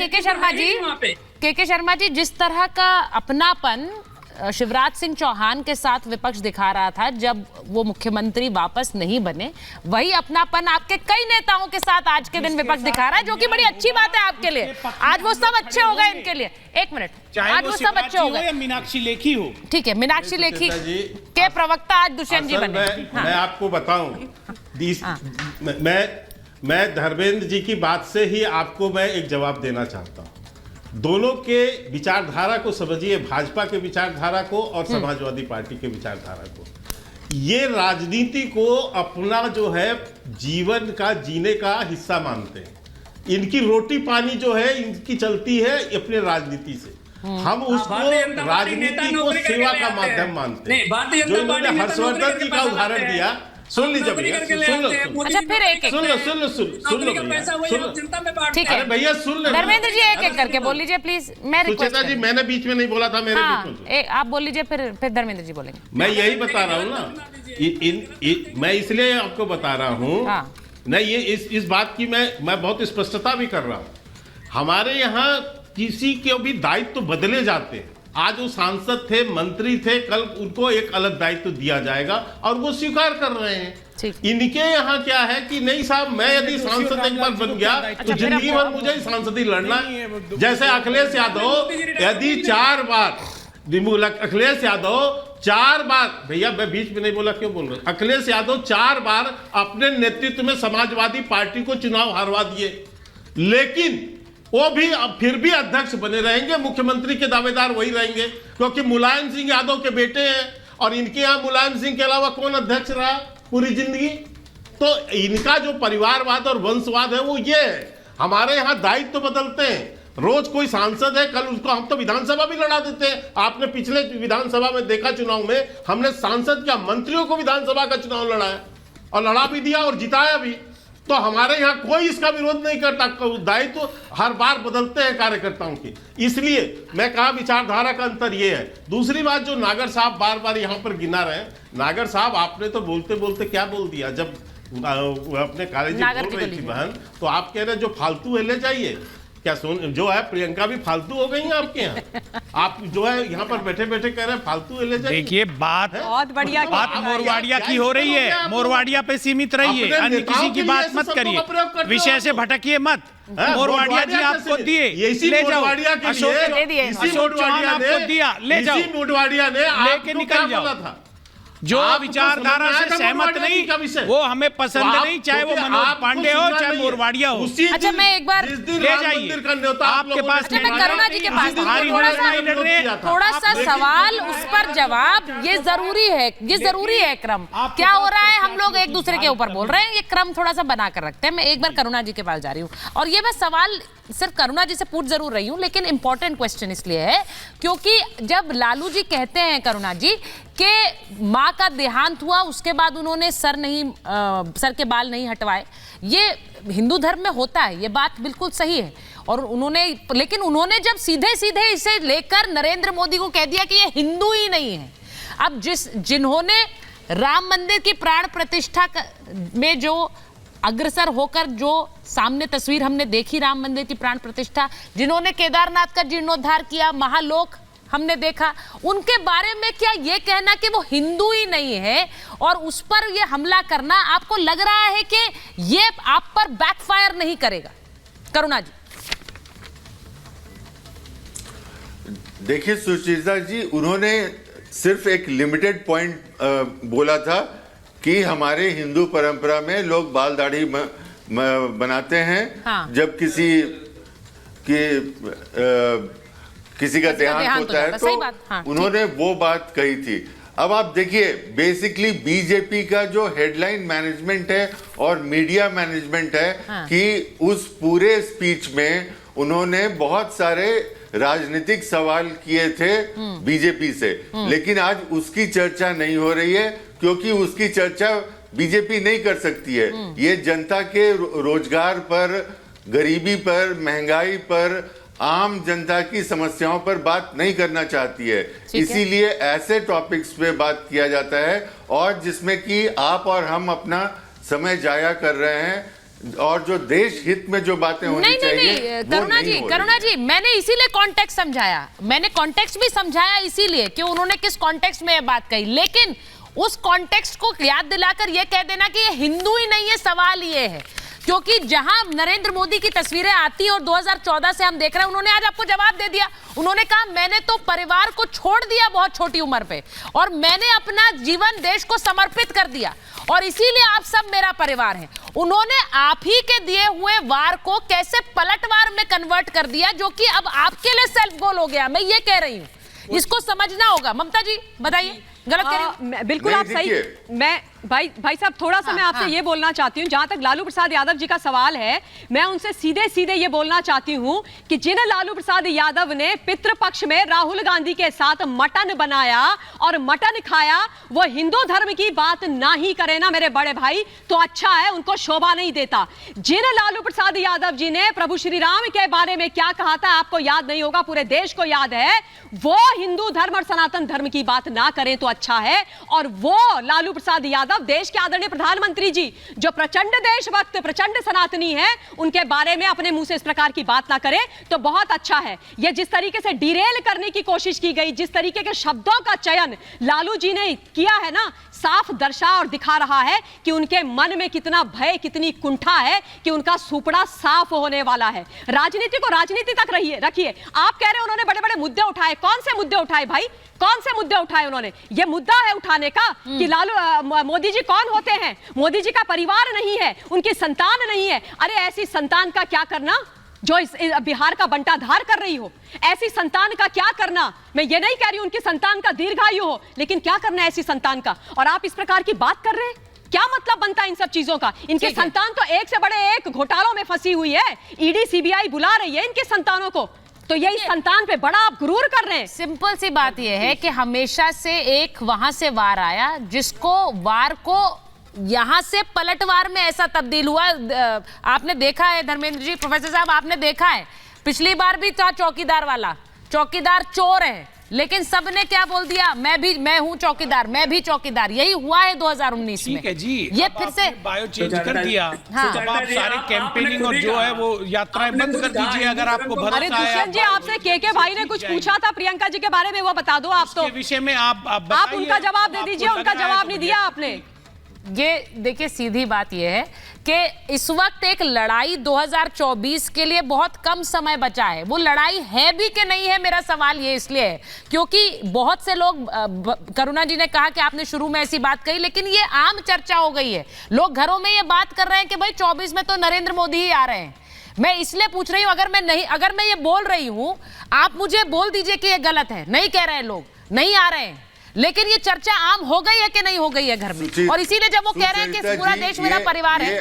के शर्मा जी, जिस तरह का अपनापन शिवराज सिंह चौहान के साथ विपक्ष दिखा रहा था जब वो मुख्यमंत्री वापस नहीं बने, वही अपनापन आपके कई नेताओं के साथ आज के दिन विपक्ष दिखा रहा है, जो कि बड़ी अच्छी बात है आपके लिए। आज वो सब अच्छे हो गए इनके लिए। एक मिनट, आज वो सब अच्छे हो गए। मीनाक्षी लेखी हो, ठीक है, मीनाक्षी लेखी के प्रवक्ता आज दुष्यंत जी बने। मैं आपको बताऊं, मैं धर्मेंद्र जी की बात से ही आपको मैं एक जवाब देना चाहता हूं। दोनों के विचारधारा को समझिए, भाजपा के विचारधारा को और समाजवादी पार्टी के विचारधारा को। ये राजनीति को अपना जो है जीवन का जीने का हिस्सा मानते हैं। इनकी रोटी पानी जो है इनकी चलती है अपने राजनीति से। हम उसको राजनीति को सेवा का माध्यम मानते हैं। जो इन्होंने हर्षवर्धन जी का उदाहरण दिया, सुन लीजिए भैया, सुन लो। अच्छा, फिर एक सुन लो ठीक है भैया, सुन लो। धर्मेंद्र जी एक करके बोल लीजिए प्लीज। मैं सुचेता जी, मैंने बीच में नहीं बोला था, मेरे बीच में आप बोल लीजिए, फिर धर्मेंद्र जी बोलेंगे। मैं यही बता रहा हूँ ना, मैं इसलिए आपको बता रहा हूँ नहीं, ये इस बात की मैं बहुत स्पष्टता भी कर रहा हूँ। हमारे यहाँ किसी के भी दायित्व बदले जाते हैं। आज वो सांसद थे, मंत्री थे, कल उनको एक अलग दायित्व दिया जाएगा और वो स्वीकार कर रहे हैं। इनके यहाँ क्या है कि नहीं साहब, मैं यदि सांसद एक बार बन गया तो जिंदगी भर मुझे ही सांसद ही लड़ना। जैसे अखिलेश यादव यदि 4 बार, अखिलेश यादव 4 बार, भैया मैं बीच में नहीं बोला, क्यों बोल रहे? अखिलेश यादव 4 बार अपने नेतृत्व में समाजवादी पार्टी को चुनाव हरवा दिए, लेकिन वो भी फिर भी अध्यक्ष बने रहेंगे, मुख्यमंत्री के दावेदार वही रहेंगे, क्योंकि मुलायम सिंह यादव के बेटे हैं। और इनके यहाँ मुलायम सिंह के अलावा कौन अध्यक्ष रहा पूरी जिंदगी? तो इनका जो परिवारवाद और वंशवाद है वो ये है। हमारे यहाँ दायित्व तो बदलते हैं। रोज कोई सांसद है, कल उसको हम तो विधानसभा भी लड़ा देते हैं। आपने पिछले विधानसभा में देखा, चुनाव में हमने सांसद क्या मंत्रियों को विधानसभा का चुनाव लड़ाया और लड़ा भी दिया और जिताया भी। तो हमारे यहाँ कोई इसका विरोध नहीं करता। दायित्व तो हर बार बदलते हैं कार्यकर्ताओं की। इसलिए मैं कहा विचारधारा का अंतर ये है। दूसरी बात, जो नागर साहब बार बार यहाँ पर गिना रहे हैं, नागर साहब आपने तो बोलते बोलते क्या बोल दिया, जब अपने कॉलेज बोल रही थी बहन, तो आप कह रहे जो फालतू है ले जाइए। क्या जो है प्रियंका भी फालतू हो गई है आपके यहाँ? आप जो है यहाँ पर बैठे बैठे कह रहे हैं फालतू ले जाइए। देखिए, बात बहुत बढ़िया, बात मोरवाड़िया की हो रही है। मोरवाड़िया पे सीमित रहिए, अन्य किसी की बात मत करिए, विषय से भटकिए मत। मोरवाड़िया जी आपको दिए, ले जाओ। अशोक चौहान आपको दिया, ले जाओ, लेके निकल जाओ। जो विचारधारा से सहमत नहीं वो हमें पसंद नहीं, चाहे वो मनोज पांडे हो चाहे मोरवाड़िया हो। अच्छा, मैं एक बार ले जाइए आपके पास। करुणा जी के पास थोड़ा सा सवाल, उस पर जवाब, ये जरूरी है क्रम। क्या हो रहा है, हम लोग एक दूसरे के ऊपर बोल रहे हैं, ये क्रम थोड़ा सा बना कर रखते हैं। मैं एक बार करुणा जी के पास जा रही हूँ, और ये मैं सवाल सिर्फ करुणा जी से पूछ जरूर रही हूँ, लेकिन इंपॉर्टेंट क्वेश्चन इसलिए है क्योंकि जब लालू जी कहते हैं, करुणा जी, कि माँ का देहांत हुआ, उसके बाद उन्होंने सर के बाल नहीं हटवाए, ये हिंदू धर्म में होता है, ये बात बिल्कुल सही है। और लेकिन उन्होंने जब सीधे सीधे इसे लेकर नरेंद्र मोदी को कह दिया कि ये हिंदू ही नहीं है। अब जिन्होंने राम मंदिर की प्राण प्रतिष्ठा में जो अग्रसर होकर, जो सामने तस्वीर हमने देखी राम मंदिर की प्राण प्रतिष्ठा, जिन्होंने केदारनाथ का जीर्णोद्धार किया, महालोक हमने देखा, उनके बारे में क्या ये कहना कि वो हिंदू ही नहीं है और उस पर ये हमला करना, आपको लग रहा है कि ये आप पर बैकफायर नहीं करेगा? करुणा जी। देखिए सुचेता जी, उन्होंने सिर्फ एक लिमिटेड पॉइंट बोला था कि हमारे हिंदू परंपरा में लोग बाल दाढ़ी बनाते हैं। हाँ। जब किसी का देहांत होता है तो हाँ, उन्होंने वो बात कही थी। अब आप देखिए, बेसिकली बीजेपी का जो हेडलाइन मैनेजमेंट है और मीडिया मैनेजमेंट है, हाँ, कि उस पूरे स्पीच में उन्होंने बहुत सारे राजनीतिक सवाल किए थे बीजेपी से, लेकिन आज उसकी चर्चा नहीं हो रही है, क्योंकि उसकी चर्चा बीजेपी नहीं कर सकती है। ये जनता के रोजगार पर, गरीबी पर, महंगाई पर, आम जनता की समस्याओं पर बात नहीं करना चाहती है। इसीलिए ऐसे टॉपिक्स पे बात किया जाता है, और जिसमें कि आप और हम अपना समय जाया कर रहे हैं, और जो देश हित में जो बातें होनी चाहिए नहीं, करुणा जी मैंने इसीलिए कॉन्टेक्स्ट समझाया, मैंने कॉन्टेक्स्ट भी समझाया इसीलिए कि उन्होंने किस कॉन्टेक्स्ट में ये बात कही, लेकिन उस कॉन्टेक्स्ट को याद दिलाकर ये कह देना कि ये हिंदू ही नहीं है, सवाल ये है क्योंकि जहां नरेंद्र मोदी की तस्वीरें आती और 2014 से हम देख रहे हैं, उन्होंने आज आपको जवाब दे दिया। उन्होंने कहा मैंने तो परिवार को छोड़ दिया बहुत छोटी उम्र पे और मैंने अपना जीवन देश को समर्पित कर दिया और इसीलिए आप सब मेरा परिवार हैं। उन्होंने आप ही के दिए हुए वार को कैसे पलटवार में कन्वर्ट कर दिया जो कि अब आपके लिए सेल्फ गोल हो गया। मैं ये कह रही हूं, इसको समझना होगा। ममता जी बताइए, गलत कह रही हूं? बिल्कुल आप सही। मैं भाई साहब थोड़ा सा मैं आपसे ये बोलना चाहती हूँ, जहां तक लालू प्रसाद यादव जी का सवाल है, मैं उनसे सीधे सीधे ये बोलना चाहती हूँ कि जिन लालू प्रसाद यादव ने पितृपक्ष में राहुल गांधी के साथ मटन बनाया और मटन खाया, वो हिंदू धर्म की बात ना ही करे ना मेरे बड़े भाई, तो अच्छा है, उनको शोभा नहीं देता। जिन लालू प्रसाद यादव जी ने प्रभु श्री राम के बारे में क्या कहा था आपको याद नहीं होगा, पूरे देश को याद है। वो हिंदू धर्म और सनातन धर्म की बात ना करें तो अच्छा है। और वो लालू प्रसाद यादव देश के आदरणीय प्रधानमंत्री जी जो प्रचंड देशभक्त, प्रचंड सनातनी है, उनके बारे में अपने मुंह से इस प्रकार की बात ना करें तो बहुत अच्छा है। ये जिस तरीके से डिरेल करने की कोशिश की गई, जिस तरीके के शब्दों का चयन लालू जी ने किया है ना, साफ दर्शा और दिखा रहा है कि उनके मन में कितना भय, कितनी कुंठा है कि उनका सुपड़ा साफ होने वाला है। राजनीति को राजनीति तक रखिए। आप कह रहे हैं उन्होंने बड़े बड़े मुद्दे उठाए, कौन से मुद्दे उठाए भाई, कौन से मुद्दे उठाए उन्होंने? ये मुद्दा है उठाने का कि लालू मोदी जी कौन होते हैं? मोदी जी का परिवार नहीं है, उनकी संतान नहीं है। अरे ऐसी संतान का क्या करना जो इस बिहार का बंटाधार कर रही हो? ऐसी संतान का क्या करना? मैं ये नहीं कह रही उनकी संतान का दीर्घायु हो, लेकिन क्या करना है ऐसी संतान का? और आप इस प्रकार की बात कर रहे हैं, क्या मतलब बनता है इन सब चीजों का? इनके संतान तो एक से बड़े एक घोटालों में फंसी हुई है, ईडी सीबीआई बुला रही है इनके संतानों को, तो यही संतान पे बड़ा आप गुरूर कर रहे हैं। सिंपल सी बात यह है कि हमेशा से एक वहां से वार आया जिसको वार को यहां से पलटवार में ऐसा तब्दील हुआ। आपने देखा है धर्मेंद्र जी, प्रोफेसर साहब आपने देखा है, पिछली बार भी था चौकीदार वाला, चौकीदार चोर है, लेकिन सबने क्या बोल दिया, मैं हूं चौकीदार, मैं भी चौकीदार। यही हुआ है 2019 में। ठीक है जी, ये फिर से बायो चेंज कर दिया। अब आप सारे कैंपेनिंग और जो है वो यात्राएं बंद कर दीजिए अगर आपको भरोसा है। अरे दुष्यंत जी, आपसे के भाई ने कुछ पूछा था प्रियंका जी के बारे में, वो बता दो आप। तो विषय में आप उनका जवाब दे दीजिए, उनका जवाब नहीं दिया आपने। ये देखिए सीधी बात यह है कि इस वक्त एक लड़ाई 2024 के लिए बहुत कम समय बचा है। वो लड़ाई है भी कि नहीं है, मेरा सवाल ये इसलिए है क्योंकि बहुत से लोग, करुणा जी ने कहा कि आपने शुरू में ऐसी बात कही, लेकिन ये आम चर्चा हो गई है। लोग घरों में ये बात कर रहे हैं कि भाई 24 में तो नरेंद्र मोदी ही आ रहे हैं। मैं इसलिए पूछ रही हूं, अगर मैं ये बोल रही हूं, आप मुझे बोल दीजिए कि ये गलत है, नहीं कह रहे हैं लोग, नहीं आ रहे हैं, लेकिन ये चर्चा आम हो गई है कि नहीं हो गई है घर में। और इसीलिए जब वो कह रहे हैं कि पूरा देश मेरा परिवार है,